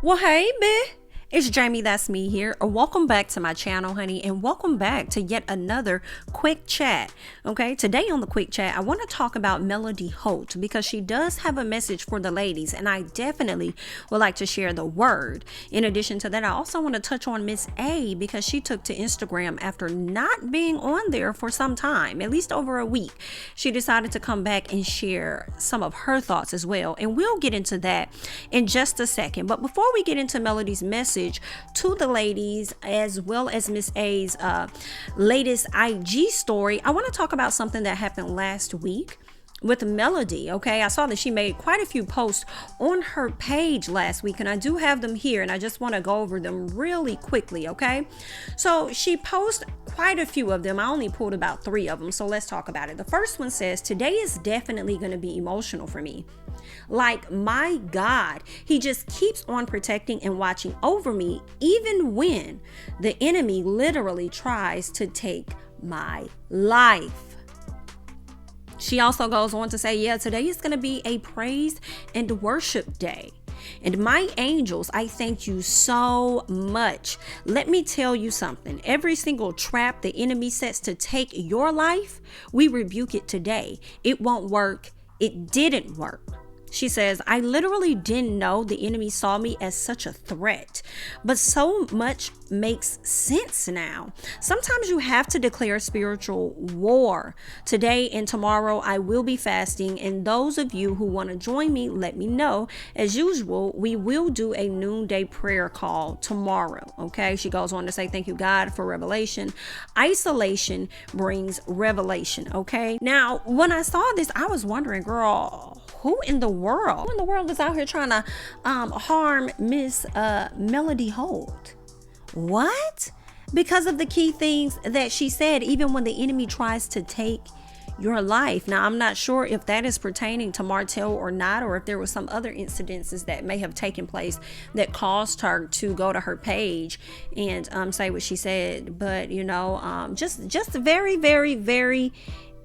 Well, hey, bae. It's Jamie, that's me here. Welcome back to my channel, honey, and welcome back to yet another quick chat. Okay, today on the quick chat, I want to talk about Melody Holt because she does have a message for the ladies, and I definitely would like to share the word. In addition to that, I also want to touch on Miss A because she took to Instagram after not being on there for some time, at least over a week. She decided to come back and share some of her thoughts as well, and we'll get into that in just a second. But before we get into Melody's message to the ladies as well as Miss A's latest IG story, I want to talk about something that happened last week with Melody. Okay, I saw that she made quite a few posts on her page last week, and I do have them here, and I just want to go over them really quickly. Okay, so she posted quite a few of them. I only pulled about 3 of them, so let's talk about it. The first one says, "Today is definitely going to be emotional for me. Like, my God, he just keeps on protecting and watching over me, even when the enemy literally tries to take my life." She also goes on to say, yeah, today is going to be a praise and worship day. And my angels, I thank you so much. Let me tell you something. Every single trap the enemy sets to take your life, we rebuke it today. It won't work. It didn't work. She says, I literally didn't know the enemy saw me as such a threat, but so much makes sense now. Sometimes you have to declare spiritual war. Today and tomorrow I will be fasting, and those of you who want to join me, let me know. As usual, we will do a noonday prayer call tomorrow. Okay, she goes on to say, thank you, God, for revelation. Isolation brings revelation. Okay, now when I saw this, I was wondering, girl, who in the world is out here trying to harm Miss Melody Holt? What? Because of the key things that she said, even when the enemy tries to take your life. Now, I'm not sure if that is pertaining to Martell or not, or if there was some other incidences that may have taken place that caused her to go to her page and say what she said. But, you know, just very, very, very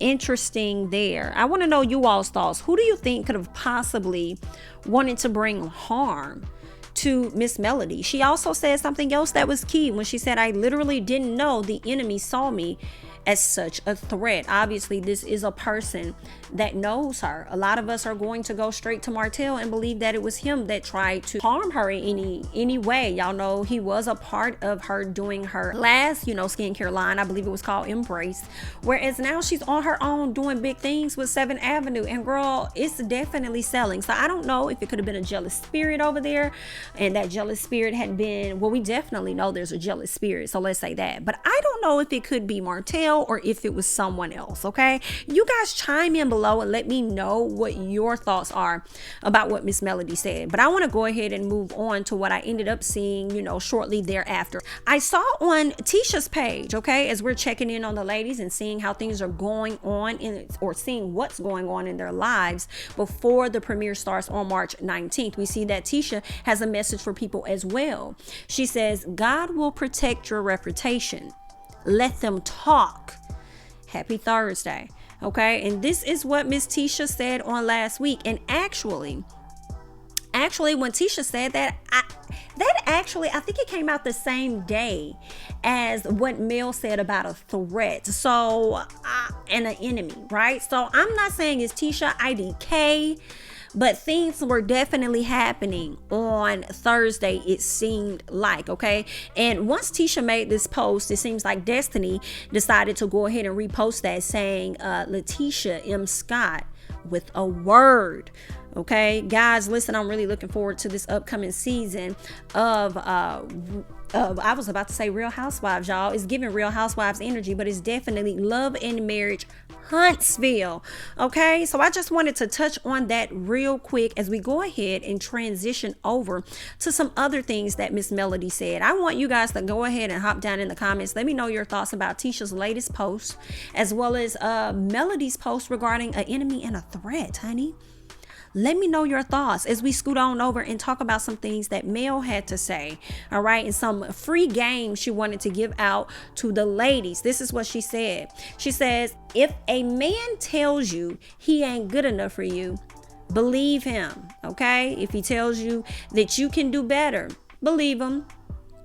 interesting there. I want to know you all's thoughts. Who do you think could have possibly wanted to bring harm to Miss Melody? She also said something else that was key when she said, I literally didn't know the enemy saw me as such a threat. Obviously, this is a person that knows her. A lot of us are going to go straight to Martell and believe that it was him that tried to harm her in any way. Y'all know he was a part of her doing her last, skincare line. I believe it was called Embrace. Whereas now she's on her own doing big things with 7th Avenue. And girl, it's definitely selling. So I don't know if it could have been a jealous spirit over there. And that jealous spirit had been, well, we definitely know there's a jealous spirit. So let's say that. But I don't know if it could be Martell or if it was someone else. Okay, you guys chime in below and let me know what your thoughts are about what Miss Melody said. But I want to go ahead and move on to what I ended up seeing, shortly thereafter. I saw on Tisha's page, okay, as we're checking in on the ladies and seeing how things are going on or seeing what's going on in their lives before the premiere starts on March 19th. We see that Tisha has a message for people as well. She says, God will protect your reputation. Let them talk. Happy Thursday. Okay, and this is what Miss Tisha said on last week. And actually when Tisha said that, I think it came out the same day as what Mel said about a threat. So and an enemy, right? So I'm not saying it's Tisha IDK, but things were definitely happening on Thursday, it seemed like, okay? And once Tisha made this post, it seems like Destiny decided to go ahead and repost that saying, Letitia M. Scott with a word. Okay, guys, listen, I'm really looking forward to this upcoming season of I was about to say Real Housewives, y'all. It's giving Real Housewives energy, but it's definitely Love and Marriage Huntsville. Okay, so I just wanted to touch on that real quick as we go ahead and transition over to some other things that Miss Melody said. I want you guys to go ahead and hop down in the comments. Let me know your thoughts about Tisha's latest post, as well as Melody's post regarding an enemy and a threat, honey. Let me know your thoughts as we scoot on over and talk about some things that Mel had to say. All right. And some free games she wanted to give out to the ladies. This is what she said. She says, if a man tells you he ain't good enough for you, believe him. Okay, if he tells you that you can do better, believe him.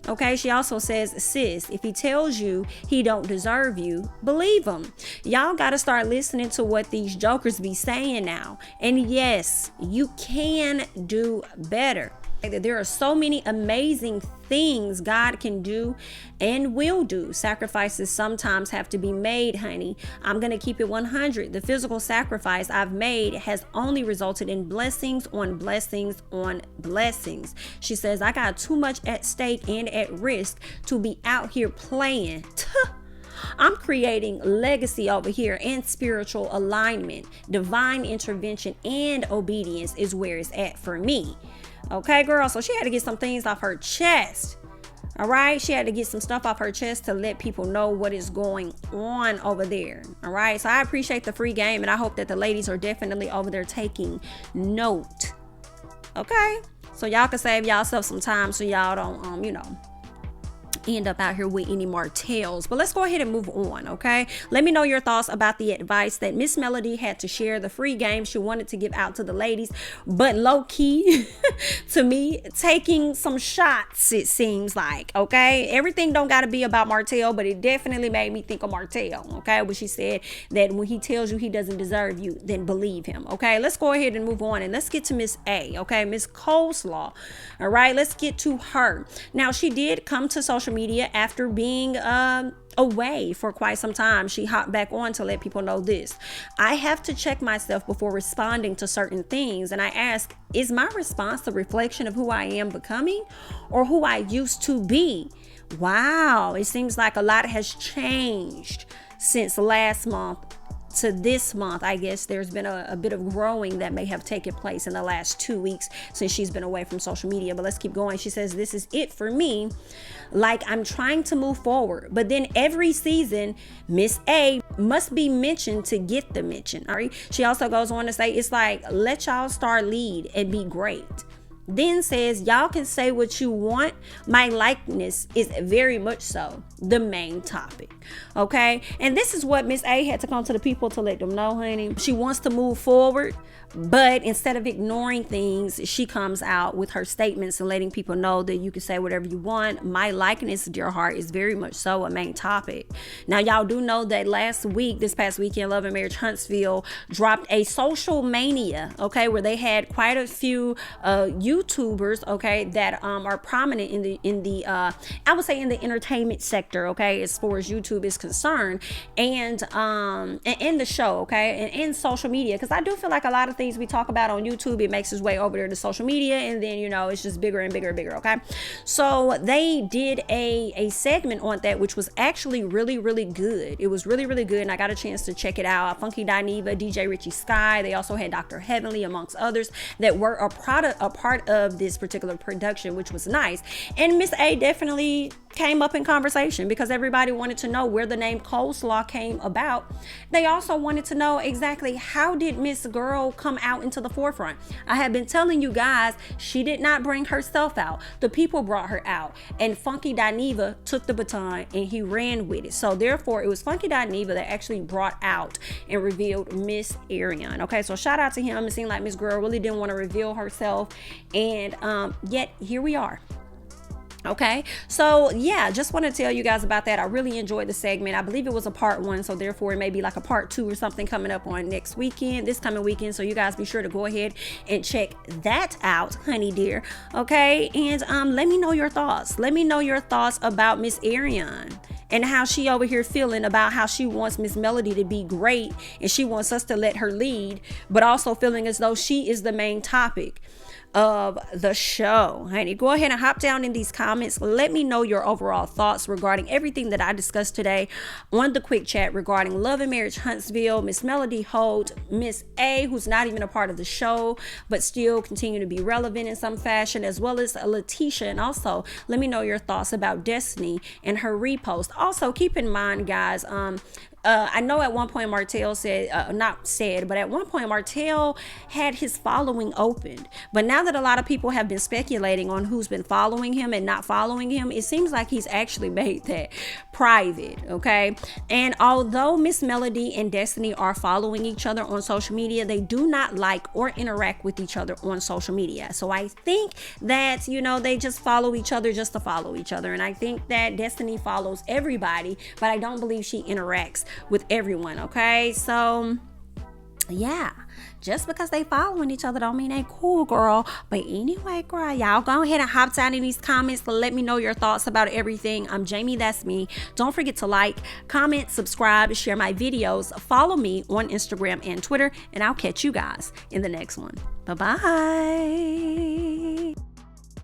Okay, she also says, sis, if he tells you he don't deserve you, believe him. Y'all got to start listening to what these jokers be saying now. And yes, you can do better. There are so many amazing things God can do and will do. Sacrifices sometimes have to be made, honey. I'm going to keep it 100. The physical sacrifice I've made has only resulted in blessings on blessings on blessings. She says, I got too much at stake and at risk to be out here playing. I'm creating legacy over here and spiritual alignment. Divine intervention and obedience is where it's at for me. Okay, girl, so she had to get some things off her chest. All right, she had to get some stuff off her chest to let people know what is going on over there. All right, so I appreciate the free game, and I hope that the ladies are definitely over there taking note. Okay, so y'all can save y'allself some time so y'all don't end up out here with any more tails. But let's go ahead and move on. Okay, let me know your thoughts about the advice that Miss Melody had to share, the free game she wanted to give out to the ladies, but low-key to me, taking some shots, it seems like. Okay, everything don't got to be about Martell, but it definitely made me think of Martell. Okay, when she said that when he tells you he doesn't deserve you, then believe him. Okay, let's go ahead and move on, and let's get to Miss A. Okay, Miss Coleslaw. All right, let's get to her. Now, she did come to social media after being away for quite some time. She hopped back on to let people know this. I have to check myself before responding to certain things, and I ask, is my response a reflection of who I am becoming or who I used to be? Wow, it seems like a lot has changed since last month to this month. I guess there's been a bit of growing that may have taken place in the last 2 weeks since she's been away from social media. But let's keep going. She says, this is it for me. Like, I'm trying to move forward, but then every season Miss A must be mentioned to get the mention. All right, she also goes on to say, it's like, let y'all star lead and be great. Then says, y'all can say what you want. My likeness is very much so the main topic. Okay, and this is what Miss A had to come to the people to let them know, honey. She wants to move forward, but instead of ignoring things, she comes out with her statements and letting people know that you can say whatever you want. My likeness, dear heart, is very much so a main topic. Now, y'all do know that this past weekend, Love and Marriage Huntsville dropped a social mania, okay, where they had quite a few YouTubers, okay, that are prominent in the I would say in the entertainment sector, okay, as far as YouTube is concerned, and in the show, okay, and in social media, because I do feel like a lot of things we talk about on YouTube, it makes its way over there to social media, and then it's just bigger and bigger and bigger. Okay, so they did a segment on that, which was actually really, really good. It was really, really good, and I got a chance to check it out. Funky Dineva, DJ Richie Sky, they also had Dr. Heavenly, amongst others, that were a part of this particular production, which was nice. And Miss A definitely came up in conversation because everybody wanted to know where the name Coleslaw came about. They also wanted to know exactly how did Miss Girl come out into the forefront. I have been telling you guys, she did not bring herself out. The people brought her out, and Funky Dineva took the baton and he ran with it. So therefore, it was Funky Dineva that actually brought out and revealed Miss Arrione. Okay, so shout out to him. It seemed like Miss Girl really didn't want to reveal herself, and yet here we are. Okay, so yeah, just want to tell you guys about that. I really enjoyed the segment. I believe it was a part 1, so therefore it may be like a part 2 or something coming up on this coming weekend. So you guys be sure to go ahead and check that out, honey dear. Okay, and let me know your thoughts. Let me know your thoughts about Miss Arrione and how she over here feeling about how she wants Miss Melody to be great and she wants us to let her lead, but also feeling as though she is the main topic of the show. Honey, go ahead and hop down in these comments. Let me know your overall thoughts regarding everything that I discussed today on the quick chat regarding Love and Marriage Huntsville, Miss Melody Holt, Miss A, who's not even a part of the show but still continue to be relevant in some fashion, as well as Tisha. And also let me know your thoughts about Destiny and her repost. Also keep in mind, guys, I know at one point Martell said, not said, but at one point Martell had his following opened. But now that a lot of people have been speculating on who's been following him and not following him, it seems like he's actually made that private, okay? And although Miss Melody and Destiny are following each other on social media, they do not like or interact with each other on social media. So I think that, you know, they just follow each other just to follow each other. And I think that Destiny follows everybody, but I don't believe she interacts with everyone, okay? So yeah, just because they following each other don't mean they cool, girl. But anyway, girl, y'all go ahead and hop down in these comments to let me know your thoughts about everything. I'm Jamie, that's me. Don't forget to like, comment, subscribe, share my videos, follow me on Instagram and Twitter, and I'll catch you guys in the next one. Bye-bye.